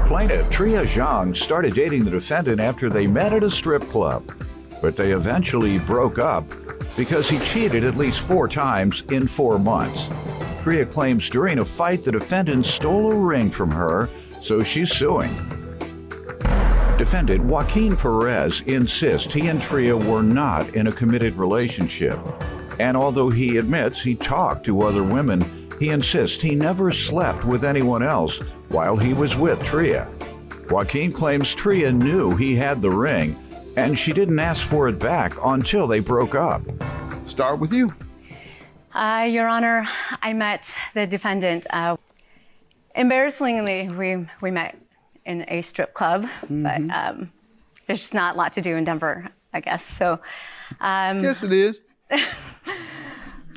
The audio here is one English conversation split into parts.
Plaintiff Tria Zhang started dating the defendant after they met at a strip club, but they eventually broke up because he cheated at least 4 times in 4 months. Tria claims during a fight the defendant stole a ring from her, so she's suing. Defendant Joaquin Perez insists he and Tria were not in a committed relationship. And although he admits he talked to other women, he insists he never slept with anyone else while he was with Tria. Joaquin claims Tria knew he had the ring, and she didn't ask for it back until they broke up. Start with you. Your Honor, I met the defendant. Embarrassingly, we met in a strip club, but there's just not a lot to do in Denver, I guess. So, Yes, it is.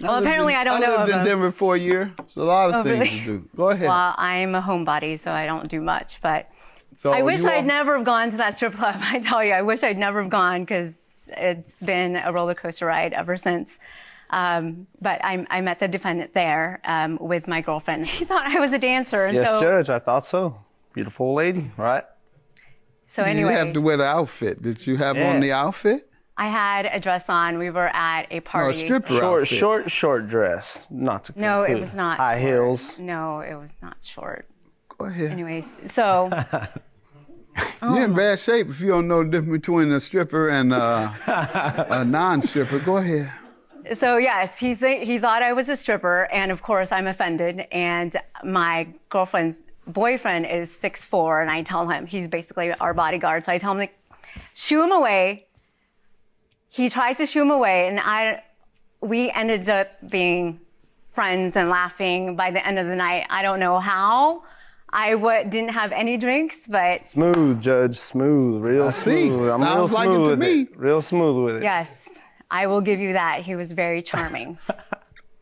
well, apparently I don't know I of lived in him. Denver for a year. It's a lot of things really? to do. Go ahead. Well, I'm a homebody, so I don't do much. But So I wish you I'd are- never have gone to that strip club. I tell you, I wish I'd never have gone because it's been a roller coaster ride ever since. But I met the defendant there with my girlfriend. He thought I was a dancer, and Yes, so Judge, I thought so. Beautiful lady, right? so You anyway. have to wear the outfit. Did you have Yeah. on the outfit? I had a dress on. We were at a No, party. a stripper Short, outfit. short dress. Not to No, it conclude. was not. High short. heels. No, it was not short. Go ahead. Anyways, so You're in bad shape if you don't know the difference between a stripper and a non-stripper. Go ahead. yes, he thought I was a stripper, and of course I'm offended. And my girlfriend's boyfriend is 6'4", and I tell him he's basically our bodyguard. So I tell him, like, shoo him away. He tries to shoo him away, and we ended up being friends and laughing by the end of the night. I don't know how. I didn't have any drinks, but Smooth, Judge, smooth, real I see. smooth. I'm Sounds real like it smooth to with me. it. Real smooth with it. yes, I will give you that. He was very charming.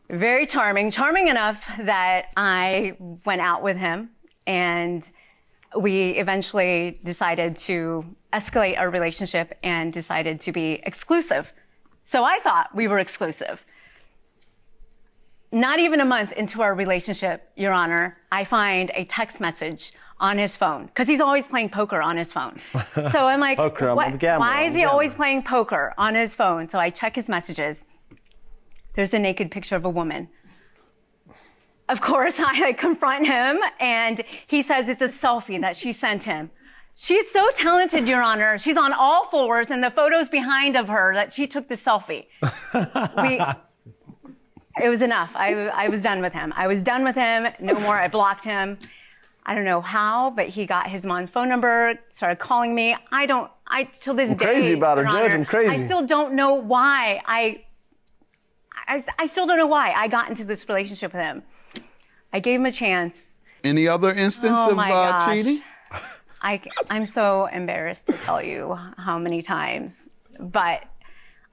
Very charming. Charming enough that I went out with him, and we eventually decided to escalate our relationship and decided to be exclusive. So I thought we were exclusive. Not even a month into our relationship, Your Honor, I find a text message on his phone, because he's always playing poker on his phone. So I'm like, Poker, I'm a gambler, why is I'm a he always gambler. playing poker on his phone? So I check his messages. There's a naked picture of a woman. Of course, I confront him, and he says it's a selfie that she sent him. She's so talented, Your Honor. She's on all fours, and the photos behind of her that she took the selfie. It was enough. I was done with him. I was done with him. No more. I blocked him. I don't know how, but he got his mom's phone number, started calling me. Till this day. crazy about her, Your Judge. Honor, I'm crazy. I still don't know why. I still don't know why I got into this relationship with him. I gave him a chance. Any other instance Oh of my gosh. cheating? I'm so embarrassed to tell you how many times, but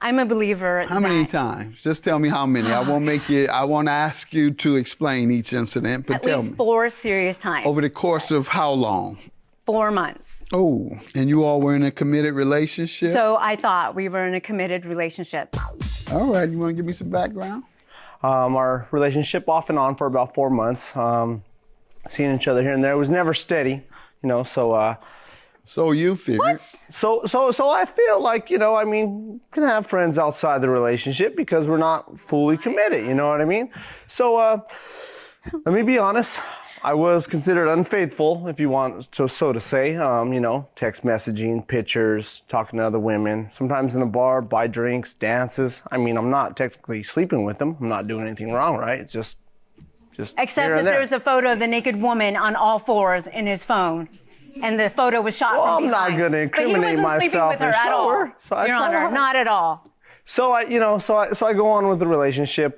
I'm a believer. How many times? Just tell me how many. I won't ask you to explain each incident, but At tell least me. 4 serious times. Over the course of how long? 4 months. Oh, and you all were in a committed relationship? So I thought we were in a committed relationship. All right, you want to give me some background? Our relationship off and on for about 4 months. Seeing each other here and there. It was never steady, So you figured. So I feel like, can have friends outside the relationship because we're not fully committed, you know what I mean? So let me be honest. I was considered unfaithful, if you want to say, text messaging, pictures, talking to other women, sometimes in the bar, buy drinks, dances. I'm not technically sleeping with them. I'm not doing anything wrong, right? It's just Except here that and there. there's a photo of the naked woman on all fours in his phone. And the photo was shot Well, from I'm not behind. gonna incriminate But he wasn't sleeping myself with her and at show all, her, so I Your try to Honor, hide. not at all. So I go on with the relationship.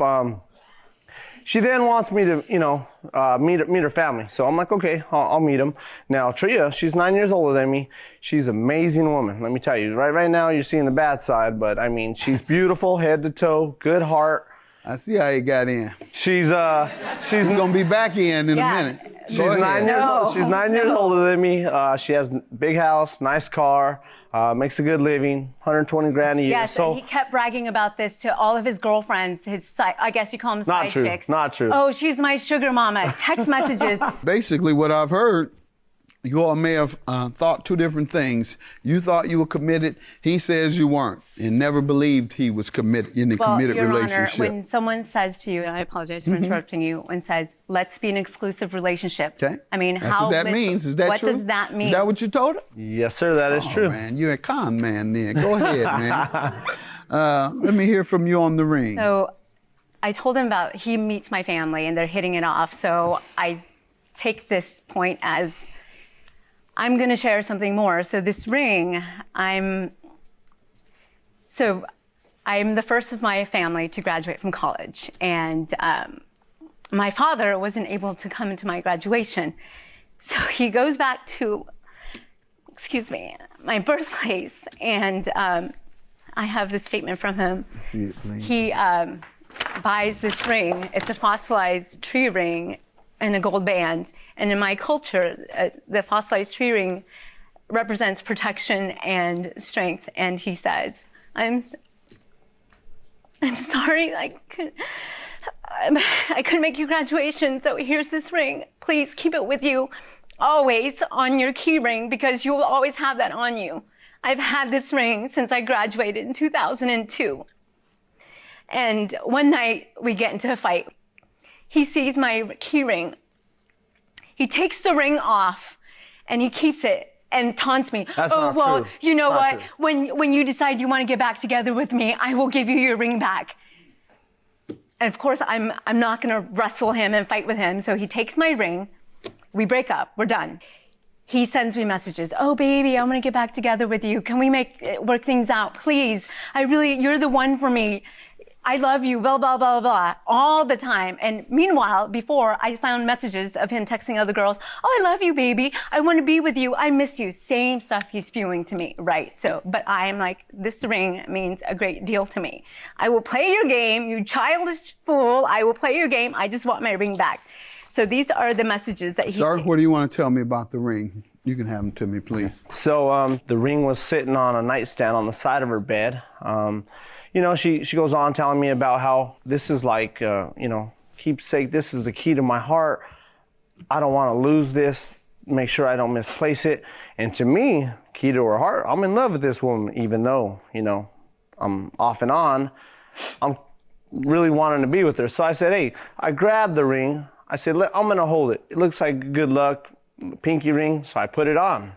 She then wants me to, meet her family. So I'm like, okay, I'll meet them. Now, Tria, she's 9 years older than me. She's an amazing woman. Let me tell you, right now you're seeing the bad side, but she's beautiful, head to toe, good heart. I see how you got in. She's He's going to be back in a Yeah. minute. She's Go ahead. 9 years No, old. She's 9 years no. older than me. She has a big house, nice car, makes a good living, 120 grand a year. Yes, so and he kept bragging about this to all of his girlfriends, I guess you call them Not side true, chicks. not true. Oh, she's my sugar mama. Text messages. Basically, what I've heard You all may have thought two different things. You thought you were committed. He says you weren't, and never believed he was committed in a committed Your relationship. Honor, when someone says to you, and I apologize for interrupting you, and says, "Let's be an exclusive relationship." Okay. I mean, That's what that means. Is that what true? does that mean? Is that what you told her? Yes, sir, that is Oh, true. man, you're a con man then. Go ahead, man. Let me hear from you on the ring. So I told him about he meets my family and they're hitting it off. So I take this point as I'm going to share something more. So this ring, I'm the first of my family to graduate from college. And my father wasn't able to come into my graduation. So he goes back to, my birthplace. And I have this statement from him. See it, please. He buys this ring. It's a fossilized tree ring and a gold band. And in my culture, the fossilized tree ring represents protection and strength. And he says, I'm sorry, I couldn't make your graduation, so here's this ring. Please keep it with you always on your key ring because you will always have that on you. I've had this ring since I graduated in 2002. And one night we get into a fight. He sees my key ring. He takes the ring off and he keeps it and taunts me. That's oh, not well, true. you know Not what? true. When you decide you want to get back together with me, I will give you your ring back. And of course, I'm not going to wrestle him and fight with him. So he takes my ring. We break up. We're done. He sends me messages. Oh, baby, I want to get back together with you. Can we work things out, please? You're the one for me. I love you, blah, blah, blah, blah, all the time. And meanwhile, before, I found messages of him texting other girls. Oh, I love you, baby. I want to be with you. I miss you. Same stuff he's spewing to me, right? But I am like, this ring means a great deal to me. I will play your game, you childish fool. I will play your game. I just want my ring back. So these are the messages that he... Sir, what do you want to tell me about the ring? You can have them to me, please. So the ring was sitting on a nightstand on the side of her bed. You know, she goes on telling me about how this is like, keepsake, this is the key to my heart. I don't want to lose this, make sure I don't misplace it. And to me, key to her heart, I'm in love with this woman, even though, I'm off and on. I'm really wanting to be with her. So I said, hey, I grabbed the ring. I said, I'm going to hold it. It looks like good luck, pinky ring. So I put it on.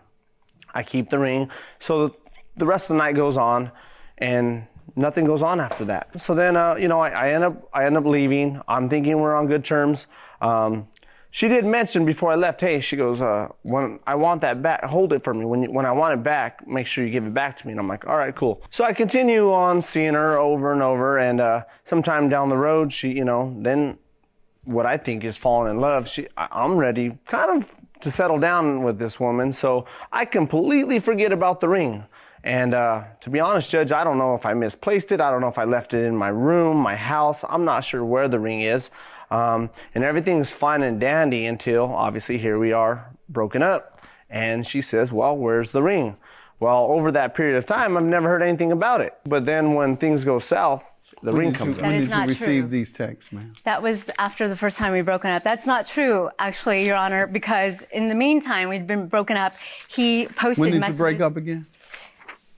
I keep the ring. So the rest of the night goes on and nothing goes on after that. So then, I end up leaving. I'm thinking we're on good terms. She did mention before I left, hey, she goes, when I want that back, hold it for me. When I want it back, make sure you give it back to me. And I'm like, all right, cool. So I continue on seeing her over and over. And sometime down the road, she, then what I think is falling in love. I'm ready kind of to settle down with this woman. So I completely forget about the ring. And to be honest, Judge, I don't know if I misplaced it. I don't know if I left it in my room, my house. I'm not sure where the ring is. And everything's fine and dandy until, obviously, here we are, broken up. And she says, well, where's the ring? Well, over that period of time, I've never heard anything about it. But then when things go south, the ring comes up. When is did you not receive true. these texts, ma'am? That was after the first time we broken up. That's not true, actually, Your Honor, because in the meantime, we'd been broken up. He posted When did messages. you break up again?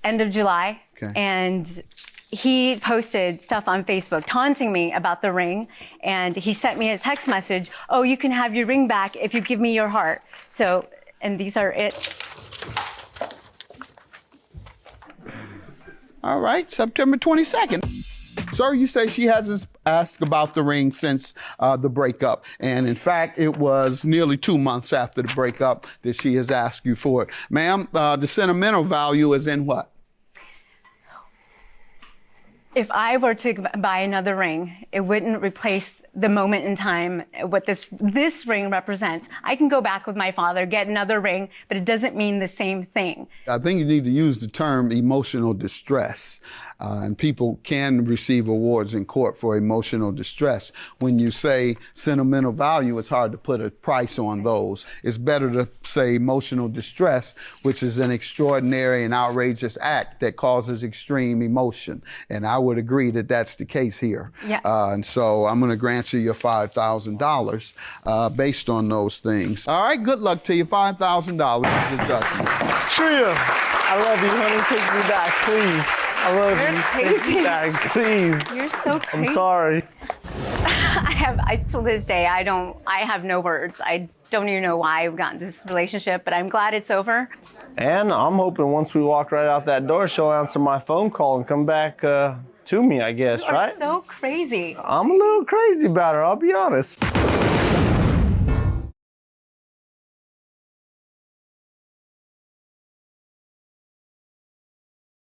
End of July. Okay. And he posted stuff on Facebook taunting me about the ring. And he sent me a text message, oh, you can have your ring back if you give me your heart. So, and these are it. All right, September 22nd. Sir, you say she hasn't asked about the ring since the breakup. And in fact, it was nearly 2 months after the breakup that she has asked you for it. Ma'am, the sentimental value is in what? If I were to buy another ring, it wouldn't replace the moment in time what this ring represents. I can go back with my father, get another ring, but it doesn't mean the same thing. I think you need to use the term emotional distress. And people can receive awards in court for emotional distress. When you say sentimental value, it's hard to put a price on those. It's better to say emotional distress, which is an extraordinary and outrageous act that causes extreme emotion. And I would agree that that's the case here. Yeah. And so I'm going to grant you your $5,000 based on those things. All right, good luck to you. $5,000 is your judgment. Tria, I love you, honey. Take me back, please. I love You're you. crazy. Take me back, please. You're so crazy. I'm sorry. I to this day, I have no words. I don't even know why we got into this relationship, but I'm glad it's over. And I'm hoping once we walk right out that door, she'll answer my phone call and come back to me, I guess, You're right? so crazy. I'm a little crazy about her, I'll be honest.